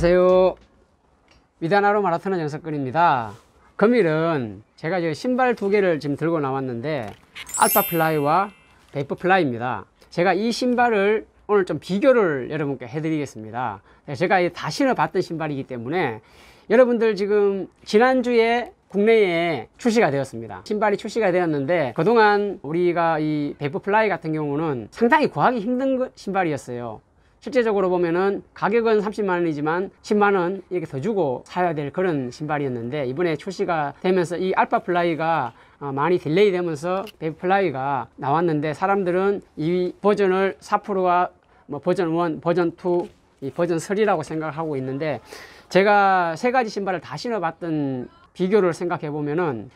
안녕하세요. 위대한 마라톤의 정석근입니다. 금일은 제가 지금 신발 두 개를 지금 들고 나왔는데 알파플라이와 베이퍼플라이입니다. 제가 이 신발을 오늘 좀 비교를 여러분께 해드리겠습니다. 제가 다 신어봤던 신발이기 때문에 여러분들 지금 지난주에 국내에 출시가 되었습니다. 신발이 출시가 되었는데 그동안 우리가 이 베이퍼플라이 같은 경우는 상당히 구하기 힘든 신발이었어요. 실제적으로 보면은 가격은 30만원이지만 10만원 이렇게 더 주고 사야 될 그런 신발이었는데 이번에 출시가 되면서 이 알파플라이가 많이 딜레이 되면서 베이퍼플라이가 나왔는데 사람들은 이 버전을 4%가 뭐 버전 1, 버전 2, 이 버전 3라고 생각하고 있는데 제가 세 가지 신발을 다 신어봤던 비교를 생각해 보면은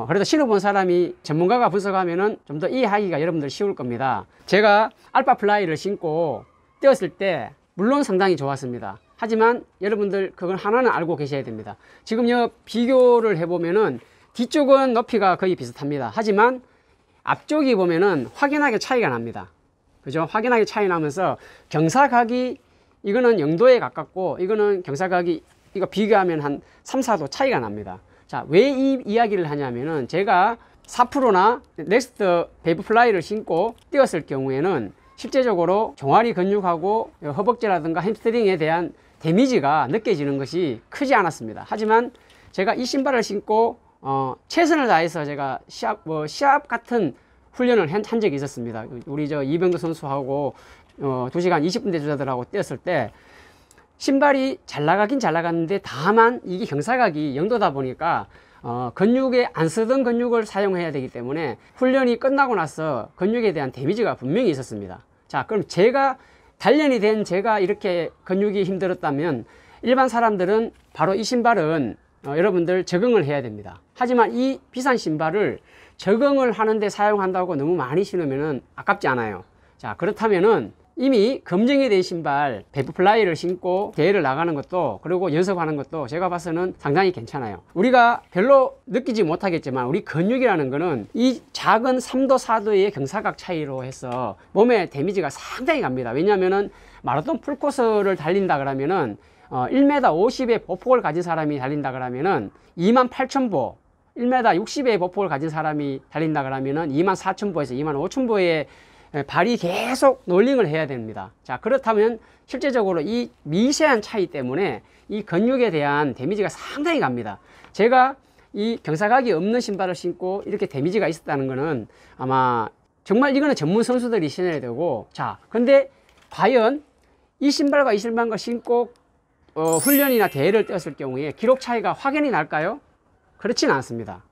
그래도 신어본 사람이 전문가가 분석하면은 좀 더 이해하기가 여러분들 쉬울 겁니다. 제가 알파플라이를 신고 뛰었을 때 물론 상당히 좋았습니다. 하지만 여러분들 그건 하나는 알고 계셔야 됩니다. 지금 이 비교를 해보면은 뒤쪽은 높이가 거의 비슷합니다. 하지만 앞쪽이 보면은 확연하게 차이가 납니다. 그죠? 확연하게 차이 나면서 경사각이 이거는 0도에 가깝고 이거는 경사각이 이거 비교하면 한 3, 4도 차이가 납니다. 자, 왜 이 이야기를 하냐면은 제가 4%나 넥스트 베이퍼플라이를 신고 뛰었을 경우에는 실제적으로 종아리 근육하고 허벅지라든가 햄스트링에 대한 데미지가 느껴지는 것이 크지 않았습니다. 하지만 제가 이 신발을 신고 최선을 다해서 제가 시합 같은 훈련을 한 적이 있었습니다. 우리 이병도 선수하고 2시간 20분 대주자들하고 뛰었을 때 신발이 잘 나가긴 잘 나갔는데 다만 이게 경사각이 0도다 보니까 근육에 안 쓰던 근육을 사용해야 되기 때문에 훈련이 끝나고 나서 근육에 대한 데미지가 분명히 있었습니다. 자, 그럼 단련이 된 제가 이렇게 근육이 힘들었다면 일반 사람들은 바로 이 신발은 여러분들 적응을 해야 됩니다. 하지만 이 비싼 신발을 적응을 하는데 사용한다고 너무 많이 신으면 아깝지 않아요. 자, 그렇다면은 이미 검증이 된 신발 베이퍼플라이를 신고 대회를 나가는 것도 그리고 연습하는 것도 제가 봐서는 상당히 괜찮아요. 우리가 별로 느끼지 못하겠지만 우리 근육이라는 거는 이 작은 3도 4도의 경사각 차이로 해서 몸에 데미지가 상당히 갑니다. 왜냐하면은 마라톤 풀코스를 달린다 그러면은 1m 50의 보폭을 가진 사람이 달린다 그러면은 28,000보 1m 60의 보폭을 가진 사람이 달린다 그러면은 24,000보에서 25,000보의 발이 계속 롤링을 해야 됩니다. 자, 그렇다면 실제적으로 이 미세한 차이 때문에 이 근육에 대한 데미지가 상당히 갑니다. 제가 이 경사각이 없는 신발을 신고 이렇게 데미지가 있었다는 거는 아마 정말 이거는 전문 선수들이 신어야 되고, 자, 근데 과연 이 신발과 이 신발과 신고 훈련이나 대회를 뛰었을 경우에 기록 차이가 확연히 날까요? 그렇지는 않습니다.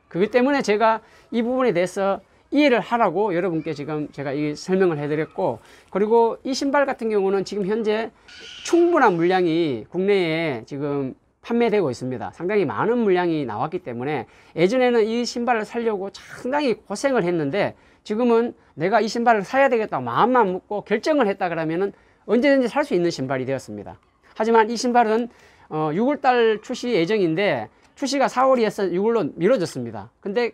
그렇기 때문에 제가 이 부분에 대해서 이해를 하라고 여러분께 지금 제가 이 설명을 해드렸고, 그리고 이 신발 같은 경우는 지금 현재 충분한 물량이 국내에 지금 판매되고 있습니다. 상당히 많은 물량이 나왔기 때문에 예전에는 이 신발을 사려고 상당히 고생을 했는데 지금은 내가 이 신발을 사야 되겠다고 마음만 먹고 결정을 했다 그러면은 언제든지 살 수 있는 신발이 되었습니다. 하지만 이 신발은 6월달 출시 예정인데 출시가 4월이어서 6월로 미뤄졌습니다. 근데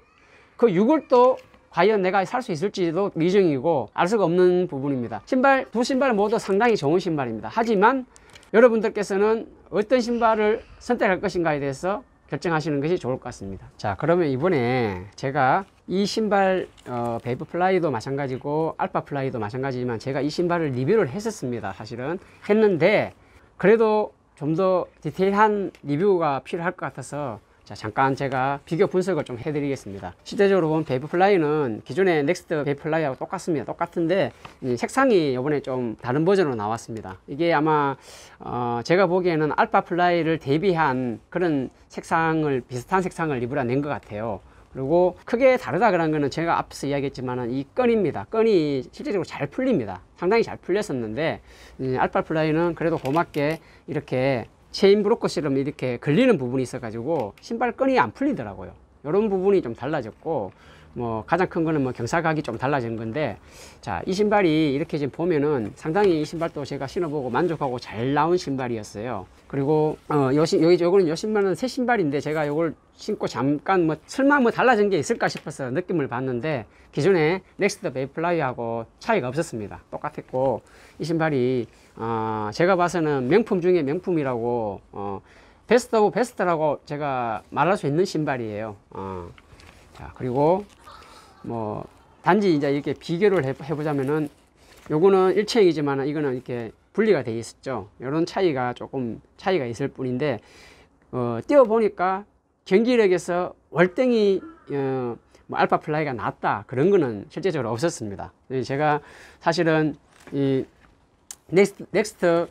그 6월도 과연 내가 살 수 있을지도 미정이고 알 수가 없는 부분입니다. 두 신발 모두 상당히 좋은 신발입니다. 하지만 여러분들께서는 어떤 신발을 선택할 것인가에 대해서 결정하시는 것이 좋을 것 같습니다. 자, 그러면 이번에 제가 이 신발 베이퍼플라이도 마찬가지고 알파플라이도 마찬가지지만 제가 이 신발을 리뷰를 했었습니다. 사실은 했는데 그래도 좀 더 디테일한 리뷰가 필요할 것 같아서 자, 잠깐 제가 비교 분석을 좀 해드리겠습니다. 실제적으로 보면 베이퍼플라이는 기존의 넥스트 베이퍼플라이하고 똑같습니다. 똑같은데 색상이 이번에 좀 다른 버전으로 나왔습니다. 이게 아마 제가 보기에는 알파플라이를 대비한 그런 색상을 비슷한 색상을 일부러 낸 것 같아요. 그리고 크게 다르다 그런 거는 제가 앞서 이야기했지만은 이 끈입니다. 끈이 실제적으로 잘 풀립니다. 상당히 잘 풀렸었는데 알파플라이는 그래도 고맙게 이렇게 체인 브로커처럼 이렇게 걸리는 부분이 있어 가지고 신발 끈이 안 풀리더라고요. 이런 부분이 좀 달라졌고 뭐 가장 큰 거는 뭐 경사각이 좀 달라진 건데, 자, 이 신발이 이렇게 지금 보면은 상당히 이 신발도 제가 신어보고 만족하고 잘 나온 신발이었어요. 그리고 요거는 요 신발은 새 신발인데 제가 요걸 신고 잠깐 설마 달라진 게 있을까 싶어서 느낌을 봤는데 기존에 넥스트 베이퍼플라이하고 차이가 없었습니다. 똑같았고 이 신발이 제가 봐서는 명품 중에 명품이라고, 베스트 오브 베스트라고 제가 말할 수 있는 신발이에요. 자, 그리고 뭐 단지 이제 이렇게 비교를 해보자면은 요거는 일체형이지만 이거는 이렇게 분리가 되어 있었죠. 이런 차이가 조금 차이가 있을 뿐인데, 뛰어보니까 경기력에서 월등히 뭐 알파 플라이가 낫다 그런 거는 실제적으로 없었습니다. 제가 사실은 이 넥스트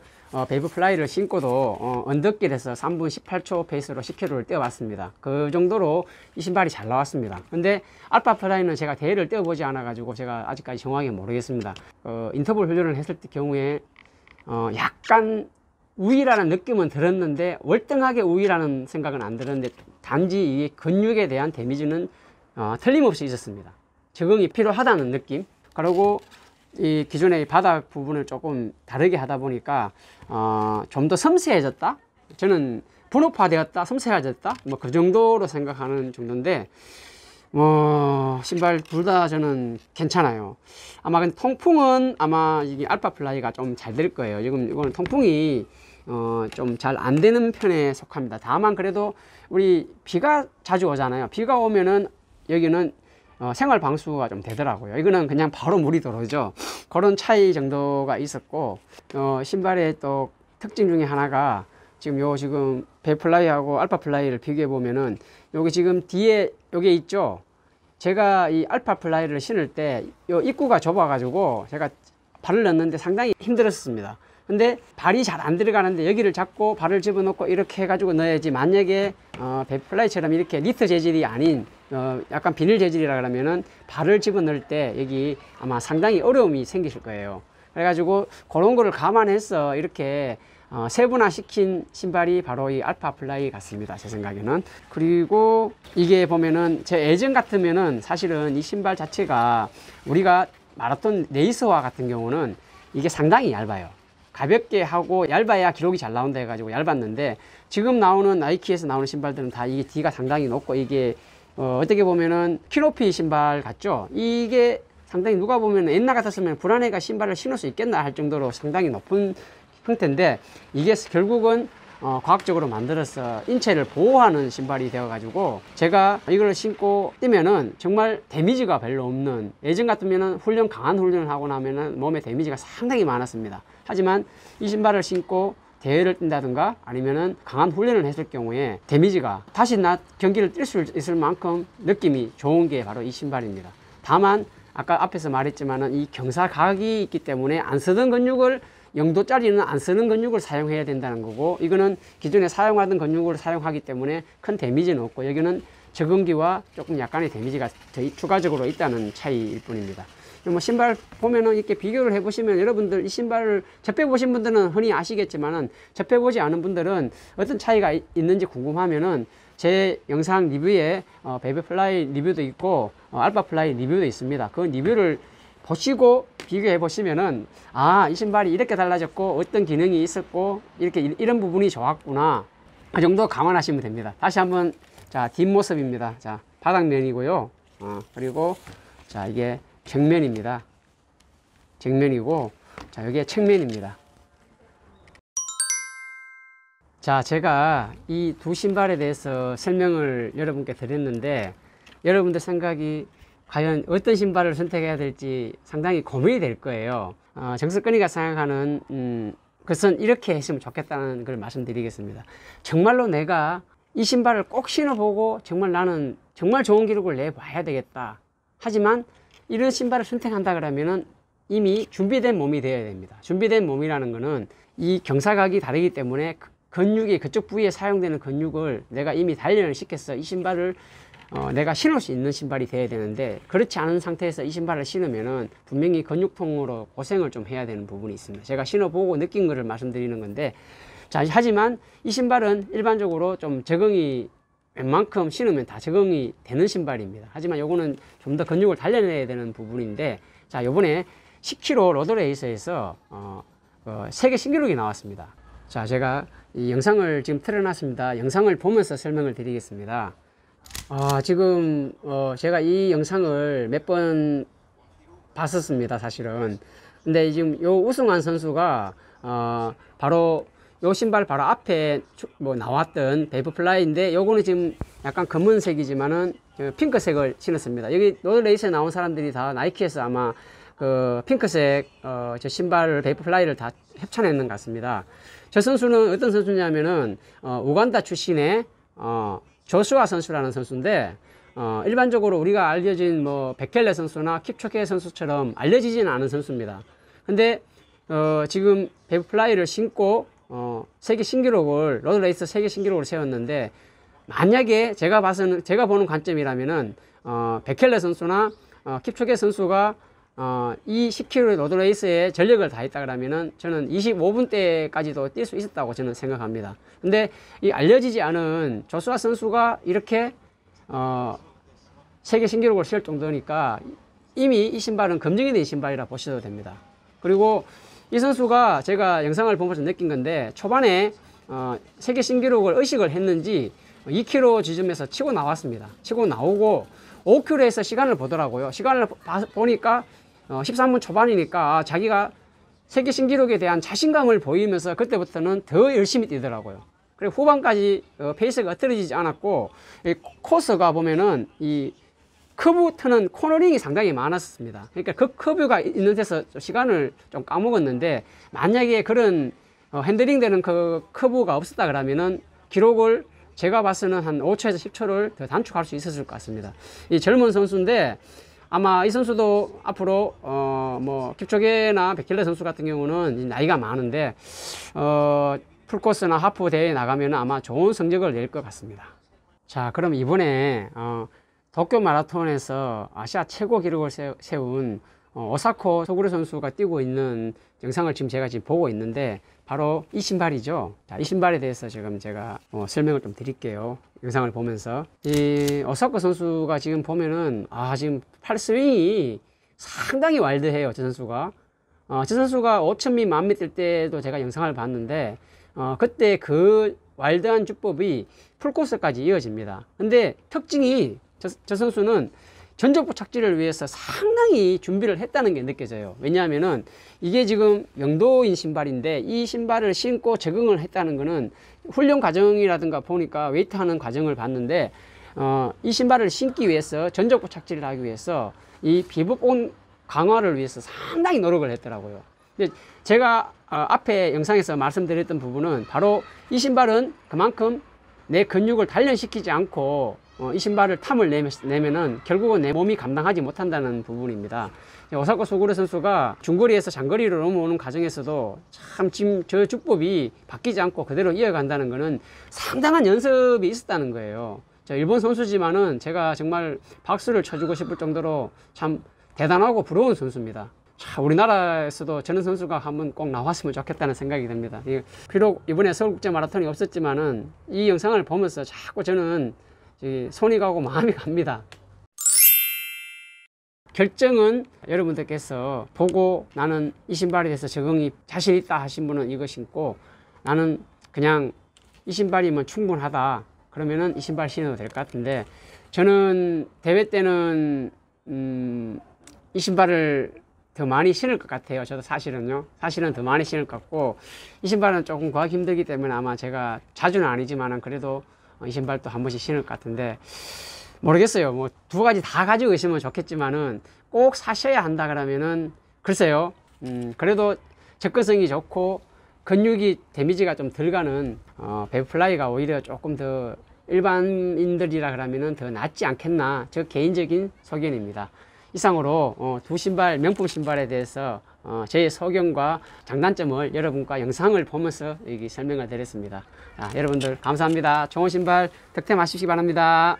베이브 플라이를 신고도 언덕길에서 3분 18초 페이스로 10km를 뛰어봤습니다. 그 정도로 이 신발이 잘 나왔습니다. 근데 알파 플라이는 제가 대회를 뛰어보지 않아 가지고 제가 아직까지 정확히 모르겠습니다. 인터벌 훈련을 했을 때 경우에 약간 우위라는 느낌은 들었는데 월등하게 우위라는 생각은 안 들었는데, 단지 이 근육에 대한 데미지는 틀림없이 있었습니다. 적응이 필요하다는 느낌. 그리고 이 기존의 바닥 부분을 조금 다르게 하다 보니까 좀 더 섬세해졌다. 저는 분업화되었다, 섬세해졌다, 뭐 그 정도로 생각하는 정도인데, 신발 둘 다 저는 괜찮아요. 아마 근데 통풍은 아마 이게 알파 플라이가 좀 잘 될 거예요. 지금 이거는 통풍이 좀 잘 안 되는 편에 속합니다. 다만 그래도 우리 비가 자주 오잖아요. 비가 오면은 여기는 생활 방수가 좀 되더라고요. 이거는 그냥 바로 물이 들어오죠. 그런 차이 정도가 있었고, 신발의 또 특징 중에 하나가 지금 베이플라이하고 알파 플라이를 비교해 보면은 여기 지금 뒤에 요게 있죠. 제가 이 알파 플라이를 신을 때 요 입구가 좁아 가지고 제가 발을 넣는데 상당히 힘들었습니다. 근데 발이 잘 안 들어가는데 여기를 잡고 발을 집어넣고 이렇게 해가지고 넣어야지, 만약에 베이플라이처럼 이렇게 니트 재질이 아닌 약간 비닐 재질이라 그러면은 발을 집어넣을 때 여기 아마 상당히 어려움이 생기실 거예요. 그래가지고 그런 거를 감안해서 이렇게 세분화 시킨 신발이 바로 이 알파 플라이 같습니다, 제 생각에는. 그리고 이게 보면은 제 예전 같으면은 사실은 이 신발 자체가 우리가 마라톤 레이서화 같은 경우는 이게 상당히 얇아요. 가볍게 하고 얇아야 기록이 잘 나온다 해가지고 얇았는데, 지금 나오는 나이키에서 나오는 신발들은 다 이게 D가 상당히 높고, 이게 어떻게 보면은 키높이 신발 같죠. 이게 상당히 누가 보면 옛날 같았으면 불안해가 신발을 신을 수 있겠나 할 정도로 상당히 높은 형태인데, 이게 결국은 과학적으로 만들어서 인체를 보호하는 신발이 되어 가지고 제가 이걸 신고 뛰면은 정말 데미지가 별로 없는, 예전 같으면은 강한 훈련을 하고 나면은 몸에 데미지가 상당히 많았습니다. 하지만 이 신발을 신고 대회를 뛴다든가 아니면은 강한 훈련을 했을 경우에 데미지가 다시 경기를 뛸 수 있을 만큼 느낌이 좋은 게 바로 이 신발입니다. 다만 아까 앞에서 말했지만은 이 경사각이 있기 때문에 안 쓰던 근육을, 0도짜리는 안 쓰는 근육을 사용해야 된다는 거고, 이거는 기존에 사용하던 근육을 사용하기 때문에 큰 데미지는 없고, 여기는 적응기와 조금 약간의 데미지가 더 추가적으로 있다는 차이일 뿐입니다. 뭐 신발 보면은 이렇게 비교를 해 보시면, 여러분들 이 신발을 접해 보신 분들은 흔히 아시겠지만은 접해 보지 않은 분들은 어떤 차이가 있는지 궁금하면은 제 영상 리뷰에 베이비 플라이 리뷰도 있고 알파 플라이 리뷰도 있습니다. 그 리뷰를 보시고 비교해 보시면은 이 신발이 이렇게 달라졌고 어떤 기능이 있었고 이런 부분이 좋았구나, 그 정도 감안하시면 됩니다. 다시 한번 자, 뒷모습입니다. 자, 바닥면이고요. 그리고 자, 이게 정면입니다. 정면이고, 자, 여기에 측면입니다. 자, 제가 이 두 신발에 대해서 설명을 여러분께 드렸는데, 여러분들 생각이 과연 어떤 신발을 선택해야 될지 상당히 고민이 될 거예요. 정석근이가 생각하는 것은 이렇게 했으면 좋겠다는 걸 말씀드리겠습니다. 정말로 내가 이 신발을 꼭 신어보고 정말 나는 정말 좋은 기록을 내봐야 되겠다. 하지만 이런 신발을 선택한다 그러면은 이미 준비된 몸이 되어야 됩니다. 준비된 몸이라는 거는 이 경사각이 다르기 때문에 근육이, 그쪽 부위에 사용되는 근육을 내가 이미 단련을 시켜서 이 신발을 내가 신을 수 있는 신발이 되어야 되는데, 그렇지 않은 상태에서 이 신발을 신으면은 분명히 근육통으로 고생을 좀 해야 되는 부분이 있습니다. 제가 신어보고 느낀 거를 말씀드리는 건데, 자, 하지만 이 신발은 일반적으로 좀 적응이 웬만큼 신으면 다 적응이 되는 신발입니다. 하지만 요거는 좀 더 근육을 단련해야 되는 부분인데, 자, 요번에 10km 로드레이스에서 세계 신기록이 나왔습니다. 자, 제가 이 영상을 지금 틀어놨습니다. 영상을 보면서 설명을 드리겠습니다. 지금 제가 이 영상을 몇 번 봤었습니다, 사실은. 근데 지금 요 우승한 선수가 바로 요 신발 바로 앞에 뭐 나왔던 베이퍼플라이인데, 요거는 지금 약간 검은색이지만은 핑크색을 신었습니다. 여기 로드레이스에 나온 사람들이 다 나이키에서 아마 그 핑크색 저 신발을 베이퍼플라이를 다 협찬했는 것 같습니다. 저 선수는 어떤 선수냐면은 우간다 출신의 조슈아 선수라는 선수인데, 일반적으로 우리가 알려진 뭐 베켈레 선수나 킵초게 선수처럼 알려지지는 않은 선수입니다. 근데 지금 베이퍼플라이를 신고 세계 신기록을, 로드레이스 세계 신기록을 세웠는데, 만약에 제가 보는 관점이라면은 베켈레 선수나 킵초게 선수가 이 10km 로드레이스에 전력을 다했다 그러면은 저는 25분대까지도 뛸 수 있었다고 저는 생각합니다. 근데 이 알려지지 않은 조슈아 선수가 이렇게 세계 신기록을 세울 정도니까 이미 이 신발은 검증이 된 신발이라 보셔도 됩니다. 그리고 이 선수가 제가 영상을 보면서 느낀 건데, 초반에 세계 신기록을 의식을 했는지 2km 지점에서 치고 나왔습니다. 치고 나오고 5km에서 시간을 보더라고요. 시간을 보니까 13분 초반이니까 자기가 세계 신기록에 대한 자신감을 보이면서 그때부터는 더 열심히 뛰더라고요. 그리고 후반까지 페이스가 떨어지지 않았고, 이 코스가 보면은 이 커브 트는 코너링이 상당히 많았습니다. 그러니까 그 커브가 있는 데서 시간을 좀 까먹었는데, 만약에 그런 핸들링 되는 그 커브가 없었다 그러면은 기록을 제가 봐서는 한 5초에서 10초를 더 단축할 수 있었을 것 같습니다. 이 젊은 선수인데, 아마 이 선수도 앞으로 뭐 킵초게나 베켈레 선수 같은 경우는 나이가 많은데 풀코스나 하프 대회에 나가면 아마 좋은 성적을 낼 것 같습니다. 자, 그럼 이번에 도쿄 마라톤에서 아시아 최고 기록을 세운 오사코 소구루 선수가 뛰고 있는 영상을 제가 지금 보고 있는데, 바로 이 신발이죠. 자, 이 신발에 대해서 지금 제가 설명을 좀 드릴게요. 영상을 보면서. 이 오사코 선수가 지금 보면은 지금 팔 스윙이 상당히 와일드해요. 저 선수가. 저 선수가 5000미 1000미 뛸 때도 제가 영상을 봤는데, 그때 그 와일드한 주법이 풀코스까지 이어집니다. 근데 특징이 저 선수는 전적부 착지를 위해서 상당히 준비를 했다는 게 느껴져요. 왜냐하면은 이게 지금 영도인 신발인데, 이 신발을 신고 적응을 했다는 거는 훈련 과정이라든가 보니까 웨이트 하는 과정을 봤는데, 이 신발을 신기 위해서, 전적부 착지를 하기 위해서 이 피부본 강화를 위해서 상당히 노력을 했더라고요. 근데 제가 앞에 영상에서 말씀드렸던 부분은 바로 이 신발은 그만큼 내 근육을 단련시키지 않고 이 신발을 탐을 내면은 결국은 내 몸이 감당하지 못한다는 부분입니다. 오사코 소구루 선수가 중거리에서 장거리로 넘어오는 과정에서도 참 지금 저 주법이 바뀌지 않고 그대로 이어간다는 것은 상당한 연습이 있었다는 거예요. 일본 선수지만은 제가 정말 박수를 쳐주고 싶을 정도로 참 대단하고 부러운 선수입니다. 자, 우리나라에서도 저런 선수가 한번 꼭 나왔으면 좋겠다는 생각이 듭니다. 비록 이번에 서울국제 마라톤이 없었지만은 이 영상을 보면서 자꾸 저는 손이 가고 마음이 갑니다. 결정은 여러분들께서 보고 나는 이 신발에 대해서 적응이 자신 있다 하신 분은 이거 신고, 나는 그냥 이 신발이면 충분하다 그러면은 이 신발 신어도 될 것 같은데, 저는 대회 때는 이 신발을 더 많이 신을 것 같아요. 저도 사실은 더 많이 신을 것 같고, 이 신발은 조금 구하기 힘들기 때문에 아마 제가 자주는 아니지만은 그래도 이 신발도 한 번씩 신을 것 같은데, 모르겠어요. 뭐 두 가지 다 가지고 있으면 좋겠지만은 꼭 사셔야 한다 그러면은 글쎄요. 그래도 접근성이 좋고 근육이 데미지가 좀 덜 가는 베이퍼플라이가 오히려 조금 더 일반인들이라 그러면은 더 낫지 않겠나, 저 개인적인 소견입니다. 이상으로 두 신발, 명품 신발에 대해서 제 소견과 장단점을 여러분과 영상을 보면서 여기 설명을 드렸습니다. 자, 여러분들 감사합니다. 좋은 신발 득템하시기 바랍니다.